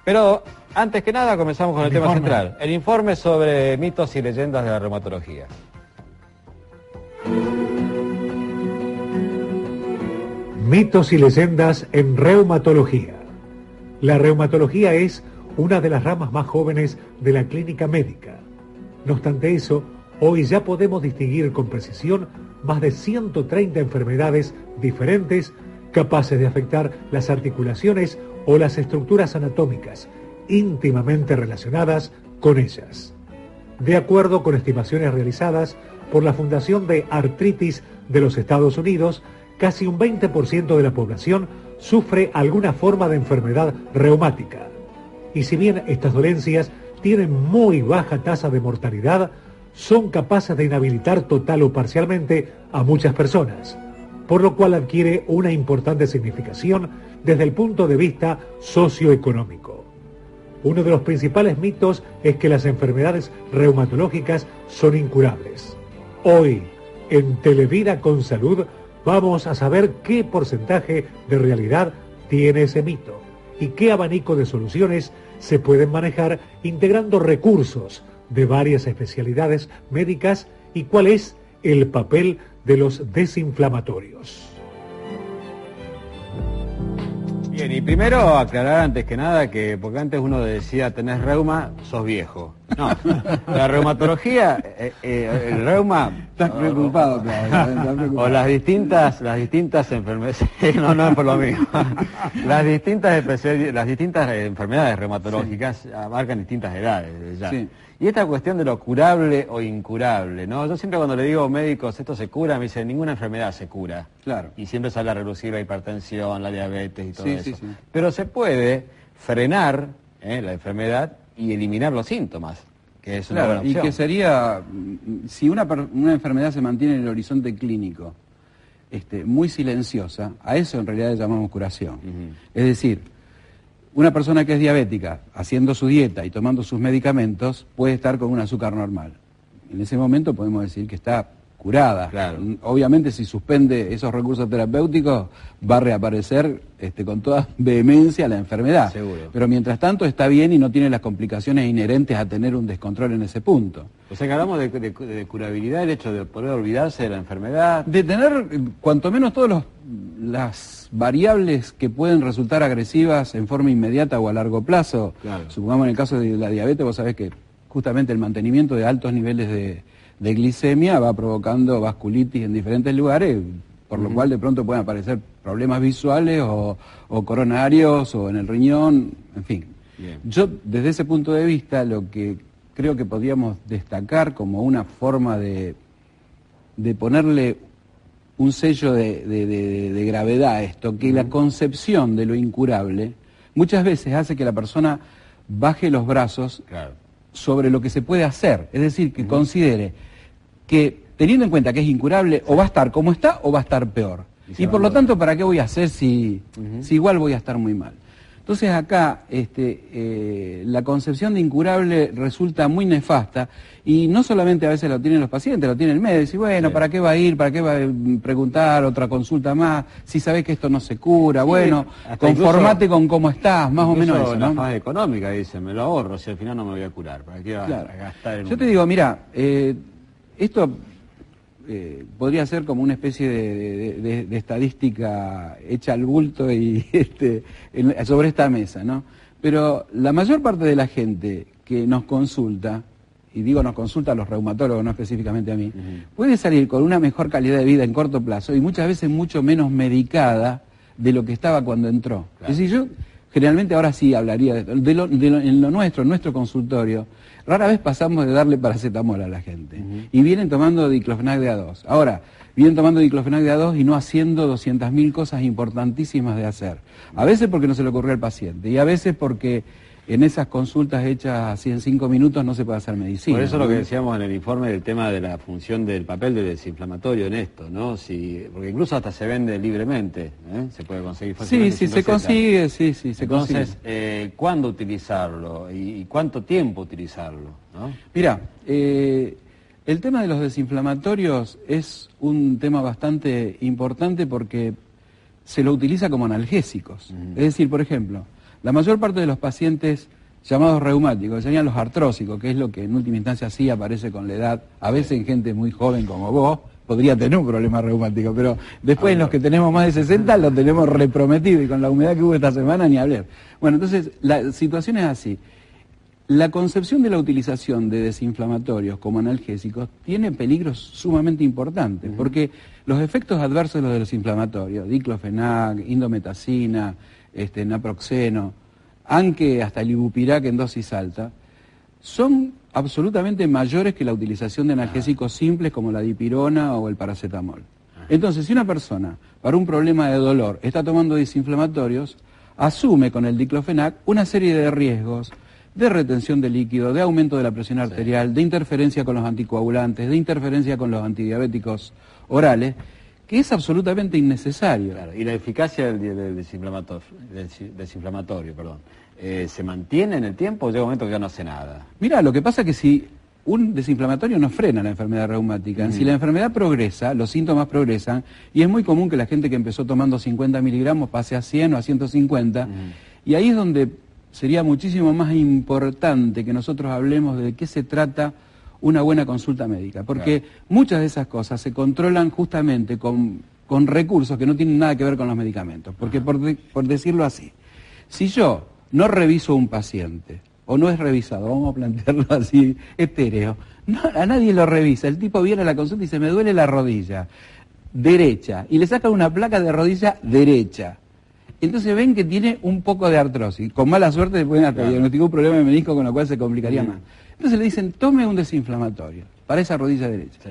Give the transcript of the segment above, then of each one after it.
Pero antes que nada comenzamos con el tema central, el informe sobre mitos y leyendas de la reumatología. Mitos y leyendas en reumatología. La reumatología es una de las ramas más jóvenes de la clínica médica. No obstante eso, hoy ya podemos distinguir con precisión más de 130 enfermedades diferentes capaces de afectar las articulaciones o las estructuras anatómicas íntimamente relacionadas con ellas. De acuerdo con estimaciones realizadas por la Fundación de Artritis de los Estados Unidos, casi un 20% de la población sufre alguna forma de enfermedad reumática. Y si bien estas dolencias tienen muy baja tasa de mortalidad, son capaces de inhabilitar total o parcialmente a muchas personas, por lo cual adquiere una importante significación desde el punto de vista socioeconómico. Uno de los principales mitos es que las enfermedades reumatológicas son incurables. Hoy, en Televida con Salud, vamos a saber qué porcentaje de realidad tiene ese mito y qué abanico de soluciones se pueden manejar integrando recursos de varias especialidades médicas y cuál es el papel de los desinflamatorios. Bien, y primero aclarar antes que nada que, porque antes uno decía tenés reuma, sos viejo. No, la reumatología, el reuma... Estás preocupado, o las distintas enfermedades, no es por lo mismo. Las distintas enfermedades reumatológicas abarcan distintas edades ya. Sí. Y esta cuestión de lo curable o incurable, ¿no? Yo siempre cuando le digo médicos, esto se cura, me dicen, ninguna enfermedad se cura. Claro. Y siempre sale a relucir la hipertensión, la diabetes y todo eso. Sí. Pero se puede frenar la enfermedad y eliminar los síntomas, que es una buena opción. Y que sería, si una enfermedad se mantiene en el horizonte clínico, muy silenciosa, a eso en realidad le llamamos curación. Es decir, una persona que es diabética, haciendo su dieta y tomando sus medicamentos, puede estar con un azúcar normal. En ese momento podemos decir que está curada. Claro. Obviamente, si suspende esos recursos terapéuticos, va a reaparecer con toda vehemencia la enfermedad. Seguro. Pero mientras tanto está bien y no tiene las complicaciones inherentes a tener un descontrol en ese punto. O sea que hablamos de curabilidad, el hecho de poder olvidarse de la enfermedad. De tener, cuanto menos, todas las variables que pueden resultar agresivas en forma inmediata o a largo plazo. Claro. Supongamos en el caso de la diabetes, vos sabés que justamente el mantenimiento de altos niveles de glicemia va provocando vasculitis en diferentes lugares, por lo cual de pronto pueden aparecer problemas visuales o coronarios o en el riñón, en fin. Bien. Yo, desde ese punto de vista, lo que creo que podríamos destacar como una forma de ponerle un sello de gravedad a esto, que la concepción de lo incurable muchas veces hace que la persona baje los brazos sobre lo que se puede hacer, es decir, que considere que, teniendo en cuenta que es incurable, o va a estar como está o va a estar peor. Y por lo tanto, ¿para qué voy a hacer si igual voy a estar muy mal? Entonces acá la concepción de incurable resulta muy nefasta y no solamente a veces lo tienen los pacientes, lo tiene el médico. Dice, bueno, ¿para qué va a ir? ¿Para qué va a preguntar otra consulta más? Si sabés que esto no se cura, bueno, conformate con cómo estás, más o menos eso, ¿no? La fase económica, dice, me lo ahorro, si al final no me voy a curar. ¿Para qué va a gastar en Yo te digo, mira, esto podría ser como una especie de estadística hecha al bulto y sobre esta mesa, ¿no? Pero la mayor parte de la gente que nos consulta, y digo nos consulta a los reumatólogos, no específicamente a mí, puede salir con una mejor calidad de vida en corto plazo y muchas veces mucho menos medicada de lo que estaba cuando entró. Claro. Es decir, yo generalmente ahora sí hablaría en nuestro consultorio. Rara vez pasamos de darle paracetamol a la gente. Y vienen tomando diclofenac de A2. Ahora, vienen tomando diclofenac de A2 y no haciendo 200.000 cosas importantísimas de hacer. A veces porque no se le ocurrió al paciente. Y a veces porque en esas consultas hechas así en 5 minutos no se puede hacer medicina. Por eso lo que decíamos en el informe del tema de la función del papel del desinflamatorio en esto, ¿no? Porque incluso hasta se vende libremente, se puede conseguir fácilmente. Sí, se consigue, se consigue. Entonces, ¿cuándo utilizarlo y cuánto tiempo utilizarlo, ¿no? Mira, el tema de los desinflamatorios es un tema bastante importante porque se lo utiliza como analgésicos. Es decir, por ejemplo, La mayor parte de los pacientes llamados reumáticos, serían los artrósicos, que es lo que en última instancia sí aparece con la edad, a veces en gente muy joven como vos, podría tener un problema reumático, pero después en los que tenemos más de 60 lo tenemos reprometido, y con la humedad que hubo esta semana ni hablar. Bueno, entonces la situación es así. La concepción de la utilización de desinflamatorios como analgésicos tiene peligros sumamente importantes, porque los efectos adversos de los desinflamatorios, diclofenac, indometacina, naproxeno, aunque hasta el ibupirac en dosis alta, son absolutamente mayores que la utilización de analgésicos simples como la dipirona o el paracetamol. Entonces, si una persona, para un problema de dolor, está tomando desinflamatorios, asume con el diclofenac una serie de riesgos de retención de líquido, de aumento de la presión arterial, de interferencia con los anticoagulantes, de interferencia con los antidiabéticos orales, que es absolutamente innecesario. Claro, y la eficacia del desinflamatorio, ¿se mantiene en el tiempo o llega un momento que ya no hace nada? Mira, lo que pasa es que si un desinflamatorio no frena la enfermedad reumática, si la enfermedad progresa, los síntomas progresan, y es muy común que la gente que empezó tomando 50 miligramos pase a 100 o a 150, y ahí es donde sería muchísimo más importante que nosotros hablemos de qué se trata una buena consulta médica, porque muchas de esas cosas se controlan justamente con recursos que no tienen nada que ver con los medicamentos, porque por decirlo así, si yo no reviso un paciente, o no es revisado, vamos a plantearlo así, etéreo, a nadie lo revisa, el tipo viene a la consulta y dice, me duele la rodilla derecha, y le sacan una placa de rodilla derecha. Entonces ven que tiene un poco de artrosis, con mala suerte le pueden hasta diagnosticar un problema de menisco, con lo cual se complicaría más. Entonces le dicen, tome un desinflamatorio para esa rodilla derecha. Sí.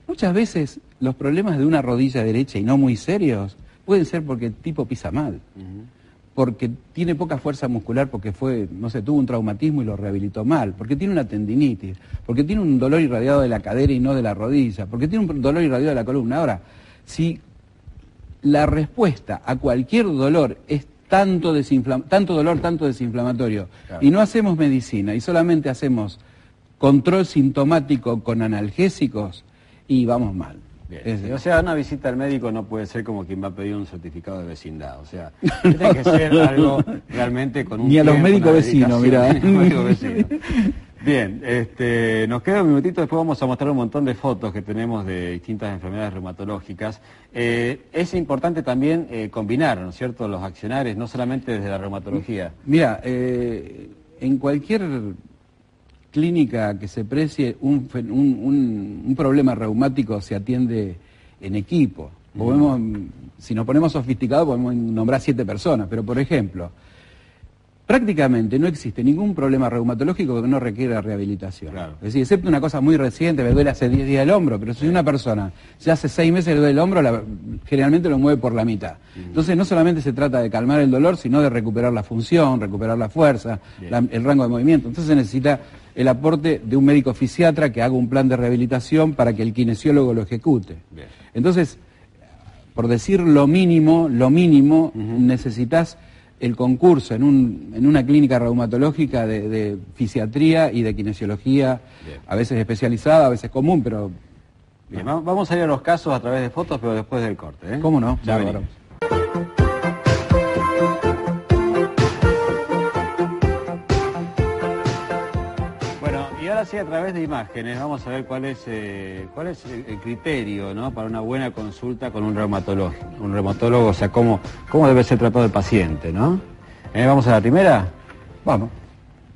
Muchas veces los problemas de una rodilla derecha, y no muy serios, pueden ser porque el tipo pisa mal, porque tiene poca fuerza muscular, porque tuvo un traumatismo y lo rehabilitó mal, porque tiene una tendinitis, porque tiene un dolor irradiado de la cadera y no de la rodilla, porque tiene un dolor irradiado de la columna. Ahora, si la respuesta a cualquier dolor es tanto dolor, tanto desinflamatorio, y no hacemos medicina y solamente hacemos control sintomático con analgésicos, y vamos mal. O sea, una visita al médico no puede ser como quien va a pedir un certificado de vecindad, o sea, tiene que ser algo realmente con un Ni a los médicos vecinos, mirá. Bien, nos queda un minutito, después vamos a mostrar un montón de fotos que tenemos de distintas enfermedades reumatológicas. Es importante también combinar, ¿no es cierto?, los accionares, no solamente desde la reumatología. Mira, en cualquier clínica que se precie un problema reumático se atiende en equipo. Si nos ponemos sofisticados podemos nombrar 7 personas, pero por ejemplo, prácticamente no existe ningún problema reumatológico que no requiera rehabilitación. Claro. Es decir, excepto una cosa muy reciente, me duele hace 10 días el hombro, pero si una persona ya hace 6 meses le duele el hombro, generalmente lo mueve por la mitad. Entonces no solamente se trata de calmar el dolor, sino de recuperar la función, recuperar la fuerza, el rango de movimiento. Entonces se necesita el aporte de un médico fisiatra que haga un plan de rehabilitación para que el kinesiólogo lo ejecute. Entonces, por decir lo mínimo, necesitas el concurso en una clínica reumatológica de fisiatría y de kinesiología, a veces especializada, a veces común, pero... Bien, vamos a ir a los casos a través de fotos, pero después del corte, ¿eh? ¿Cómo no? Ya veremos. Bueno, y ahora sí, a través de imágenes, vamos a ver cuál es el criterio, ¿no?, para una buena consulta con un reumatólogo, o sea, cómo debe ser tratado el paciente, ¿no? ¿Vamos a la primera?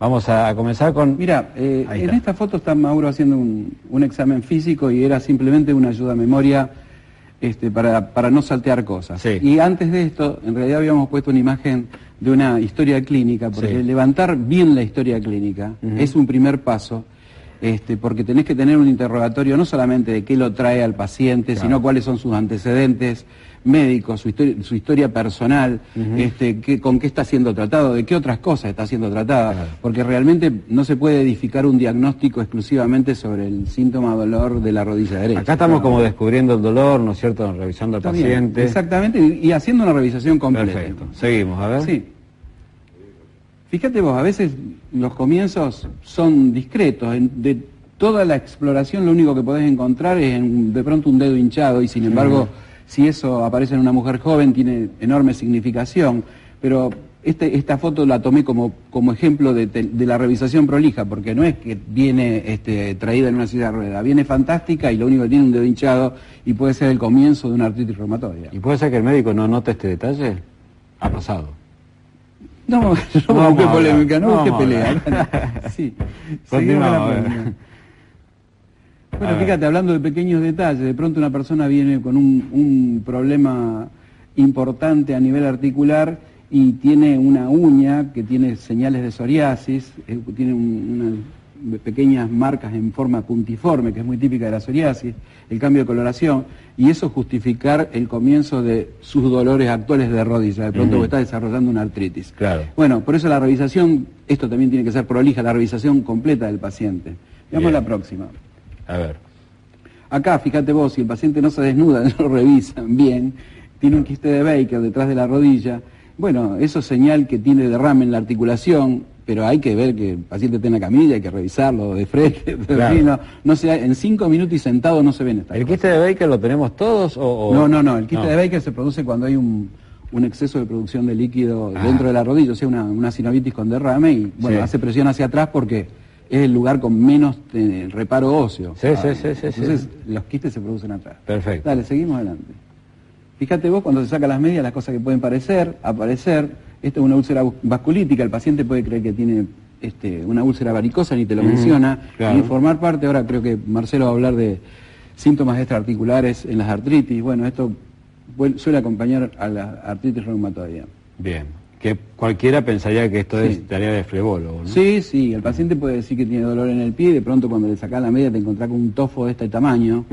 Vamos a comenzar con... Mira, en esta foto está Mauro haciendo un examen físico y era simplemente una ayuda a memoria para no saltear cosas. Sí. Y antes de esto, en realidad habíamos puesto una imagen de una historia clínica, porque levantar bien la historia clínica es un primer paso, porque tenés que tener un interrogatorio no solamente de qué lo trae al paciente, sino cuáles son sus antecedentes médicos, su historia personal, con qué está siendo tratado, de qué otras cosas está siendo tratada, porque realmente no se puede edificar un diagnóstico exclusivamente sobre el síntoma dolor de la rodilla derecha. Acá estamos como descubriendo el dolor, ¿no es cierto?, revisando al paciente. Bien, exactamente, y haciendo una revisación completa. Perfecto, seguimos, a ver. Sí. Fíjate vos, a veces los comienzos son discretos, de toda la exploración lo único que podés encontrar es de pronto un dedo hinchado, y sin embargo, si eso aparece en una mujer joven tiene enorme significación, pero esta foto la tomé como ejemplo de la revisación prolija, porque no es que viene traída en una silla de ruedas, viene fantástica y lo único que tiene es un dedo hinchado y puede ser el comienzo de una artritis reumatoidea. ¿Y puede ser que el médico no note este detalle? Ha pasado. No busque polémica, no busque pelea. Sí, continuamos. Bueno, fíjate, hablando de pequeños detalles, de pronto una persona viene con un problema importante a nivel articular y tiene una uña que tiene señales de psoriasis, tiene unas pequeñas marcas en forma puntiforme, que es muy típica de la psoriasis, el cambio de coloración, y eso justificar el comienzo de sus dolores actuales de rodilla, de pronto está desarrollando una artritis. Claro. Bueno, por eso la revisación, esto también tiene que ser prolija, la revisación completa del paciente. Veamos la próxima. A ver. Acá, fíjate vos, si el paciente no se desnuda, no lo revisan bien, tiene un quiste de Baker detrás de la rodilla, bueno, eso es señal que tiene derrame en la articulación, pero hay que ver que el paciente esté en la camilla, hay que revisarlo de frente, claro. no en 5 minutos y sentado no se ven estas ¿El cosas. quiste de Baker lo tenemos todos o...? No, el quiste de Baker se produce cuando hay un exceso de producción de líquido dentro de la rodilla, o sea, una sinovitis con derrame y, bueno, hace presión hacia atrás porque es el lugar con menos reparo óseo. Sí. Entonces, los quistes se producen atrás. Perfecto. Dale, seguimos adelante. Fíjate vos, cuando se saca las medias, las cosas que pueden aparecer, esto es una úlcera vasculítica, el paciente puede creer que tiene una úlcera varicosa, ni te lo menciona, claro. Y formar parte, ahora creo que Marcelo va a hablar de síntomas extraarticulares en las artritis, bueno, esto suele acompañar a la artritis reumatoidea. Bien, que cualquiera pensaría que esto es tarea de flebólogo, ¿no? Sí, el paciente puede decir que tiene dolor en el pie y de pronto cuando le sacás la media te encontrás con un tofo de este tamaño.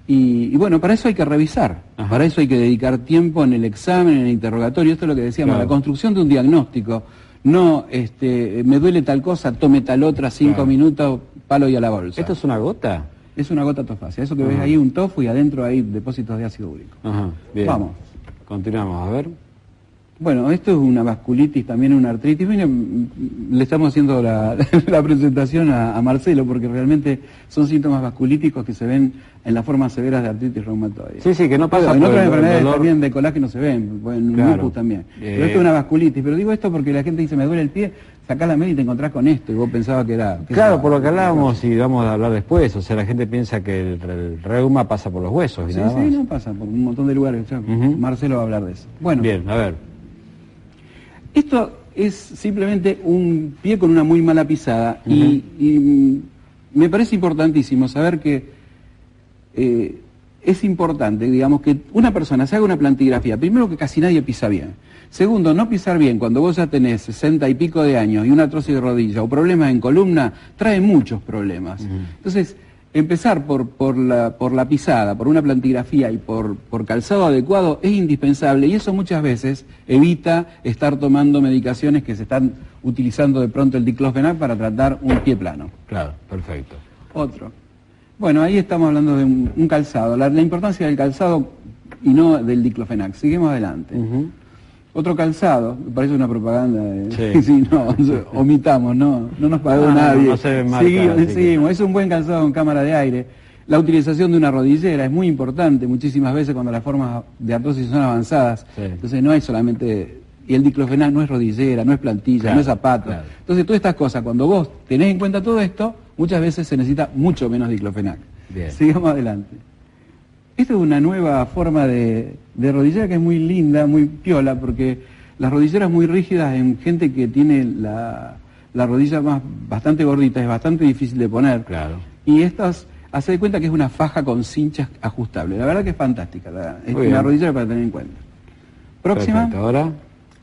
Y bueno, para eso hay que revisar, para eso hay que dedicar tiempo en el examen, en el interrogatorio, esto es lo que decíamos, la construcción de un diagnóstico, no me duele tal cosa, tome tal otra, 5 minutos, palo y a la bolsa. ¿Esto es una gota? Es una gota tofacia, eso que ves ahí un tofo y adentro hay depósitos de ácido úrico. Bien. Vamos. Continuamos, a ver. Bueno, esto es una vasculitis, también una artritis. Miren, le estamos haciendo la presentación a Marcelo porque realmente son síntomas vasculíticos que se ven en las formas severas de artritis reumatoide. Sí, que no pasa en por otras el enfermedades dolor. también de colágeno se ven, en lupus también. Pero esto es una vasculitis. Pero digo esto porque la gente dice, me duele el pie, sacás la media y te encontrás con esto. Y vos pensabas que era... Claro, por lo que hablábamos y vamos a hablar después. O sea, la gente piensa que el reuma pasa por los huesos y nada más. Sí, no pasa por un montón de lugares. Marcelo va a hablar de eso. Bueno. Bien, a ver. Esto es simplemente un pie con una muy mala pisada y me parece importantísimo saber que es importante, digamos, que una persona se haga una plantigrafía. Primero, que casi nadie pisa bien. Segundo, no pisar bien cuando vos ya tenés 60 y pico de años y una artrosis de rodilla o problemas en columna, trae muchos problemas. Entonces, empezar por la pisada, por una plantigrafía y por calzado adecuado es indispensable y eso muchas veces evita estar tomando medicaciones que se están utilizando de pronto el diclofenac para tratar un pie plano. Claro, perfecto. Otro. Bueno, ahí estamos hablando de un calzado, la importancia del calzado y no del diclofenac. Seguimos adelante. Otro calzado, parece una propaganda de... Sí, no, omitamos, no nos pagó nadie. No se ve marca, seguimos, es un buen calzado con cámara de aire. La utilización de una rodillera es muy importante muchísimas veces cuando las formas de artrosis son avanzadas. Entonces no es solamente... Y el diclofenac no es rodillera, no es plantilla, no es zapato. Entonces todas estas cosas, cuando vos tenés en cuenta todo esto, muchas veces se necesita mucho menos diclofenac. Bien. Sigamos adelante. Esta es una nueva forma de rodillera que es muy linda, muy piola, porque las rodilleras muy rígidas en gente que tiene la rodilla bastante gordita, es bastante difícil de poner. Claro. Y estas, hace de cuenta que es una faja con cinchas ajustable. La verdad que es fantástica, es una rodillera para tener en cuenta. Próxima. Perfecto, ahora.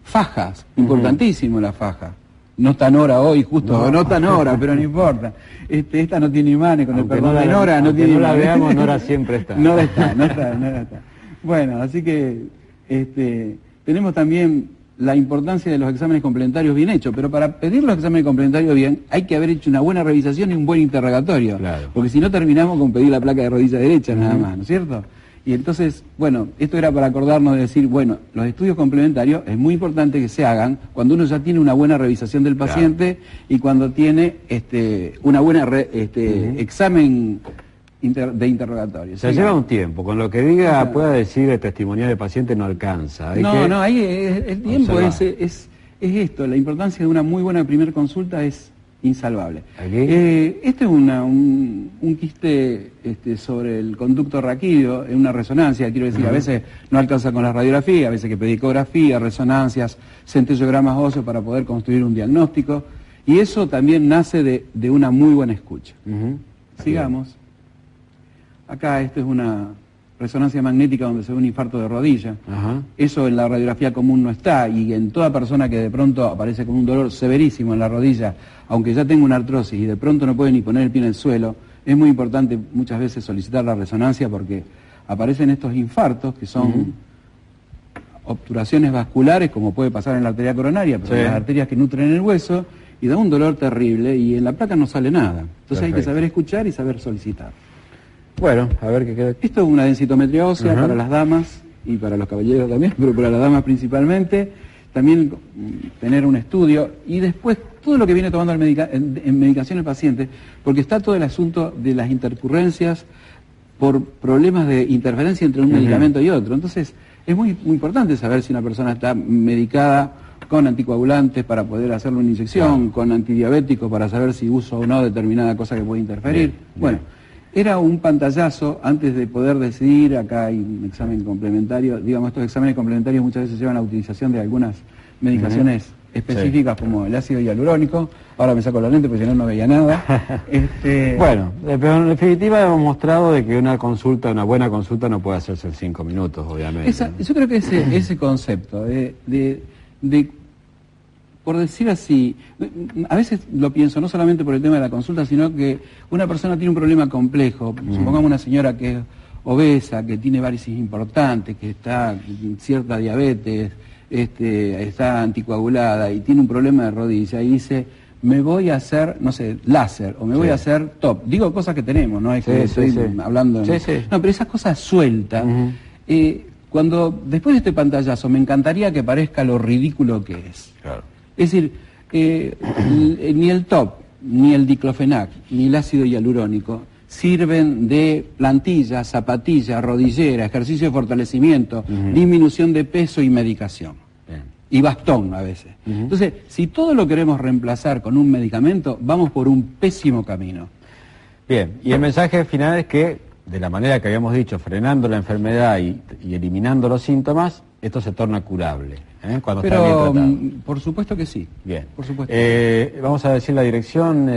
Fajas, importantísimo la faja. No está Nora hoy, justo, no está Nora, pero no importa. Esta no tiene imanes, con Aunque el perdón de Nora, no tiene no la imanes. veamos, Nora siempre está. No está. Bueno, así que tenemos también la importancia de los exámenes complementarios bien hechos, pero para pedir los exámenes complementarios bien hay que haber hecho una buena revisación y un buen interrogatorio, porque si no terminamos con pedir la placa de rodilla derecha nada más, ¿no es cierto? Y entonces, bueno, esto era para acordarnos de decir, bueno, los estudios complementarios es muy importante que se hagan cuando uno ya tiene una buena revisación del paciente y cuando tiene una buena examen de interrogatorio. Se lleva un tiempo, con lo que pueda decir el testimonial del paciente no alcanza. Ahí el tiempo es es esto, la importancia de una muy buena primera consulta es insalvable. Este es un quiste sobre el conducto raquídeo, en una resonancia, quiero decir, a veces no alcanza con la radiografía, a veces hay que pedir ecografía, resonancias, centellogramas óseos para poder construir un diagnóstico, y eso también nace de una muy buena escucha. Sigamos. Acá esto es una resonancia magnética donde se ve un infarto de rodilla. Eso en la radiografía común no está, y en toda persona que de pronto aparece con un dolor severísimo en la rodilla, aunque ya tenga una artrosis y de pronto no puede ni poner el pie en el suelo, es muy importante muchas veces solicitar la resonancia porque aparecen estos infartos que son obturaciones vasculares, como puede pasar en la arteria coronaria, pero en las arterias que nutren el hueso, y da un dolor terrible y en la placa no sale nada. Entonces hay que saber escuchar y saber solicitar. Bueno, a ver qué queda. Esto es una densitometría ósea para las damas y para los caballeros también, pero para las damas principalmente. También tener un estudio y después todo lo que viene tomando en medicación el paciente, porque está todo el asunto de las intercurrencias por problemas de interferencia entre un medicamento y otro. Entonces es muy importante saber si una persona está medicada con anticoagulantes para poder hacerle una inyección, con antidiabéticos para saber si uso o no determinada cosa que puede interferir. Bueno, era un pantallazo antes de poder decidir. Acá hay un examen complementario. Digamos, estos exámenes complementarios muchas veces llevan a la utilización de algunas medicaciones específicas como el ácido hialurónico. Ahora me saco la lente porque si no, no veía nada. Bueno, pero en definitiva hemos mostrado de que una buena consulta no puede hacerse en 5 minutos, obviamente. Yo creo que ese concepto por decir así, a veces lo pienso no solamente por el tema de la consulta, sino que una persona tiene un problema complejo. Supongamos una señora que es obesa, que tiene varices importantes, que está con cierta diabetes, está anticoagulada y tiene un problema de rodilla y dice, me voy a hacer, no sé, láser o me voy a hacer TOP. Digo cosas que tenemos, no es que estoy hablando... No, pero esas cosas sueltas... Cuando después de este pantallazo me encantaría que parezca lo ridículo que es. Es decir, ni el TOP, ni el diclofenac, ni el ácido hialurónico sirven de plantilla, zapatilla, rodillera, ejercicio de fortalecimiento, disminución de peso y medicación. Y bastón a veces. Entonces, si todo lo queremos reemplazar con un medicamento, vamos por un pésimo camino. Bien, y el mensaje final es que, de la manera que habíamos dicho, frenando la enfermedad y eliminando los síntomas, esto se torna curable, cuando está bien tratado. Por supuesto que sí. Bien. Por supuesto. Vamos a decir la dirección,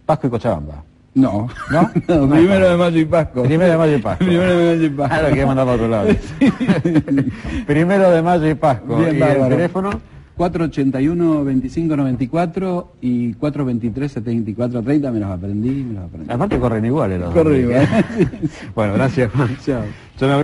Pasco y Cochabamba. No. Primero de Mayo y Pasco. Primero de Mayo y Pasco. Primero de Mayo y Pasco. Ahora que mandar para otro lado. Primero de Mayo y Pasco. Bien, ¿Y el teléfono? 481-2594 y 423-7430, me los aprendí. Aparte corren iguales los dos. Corren igual. Bueno, gracias, Juan. Chao.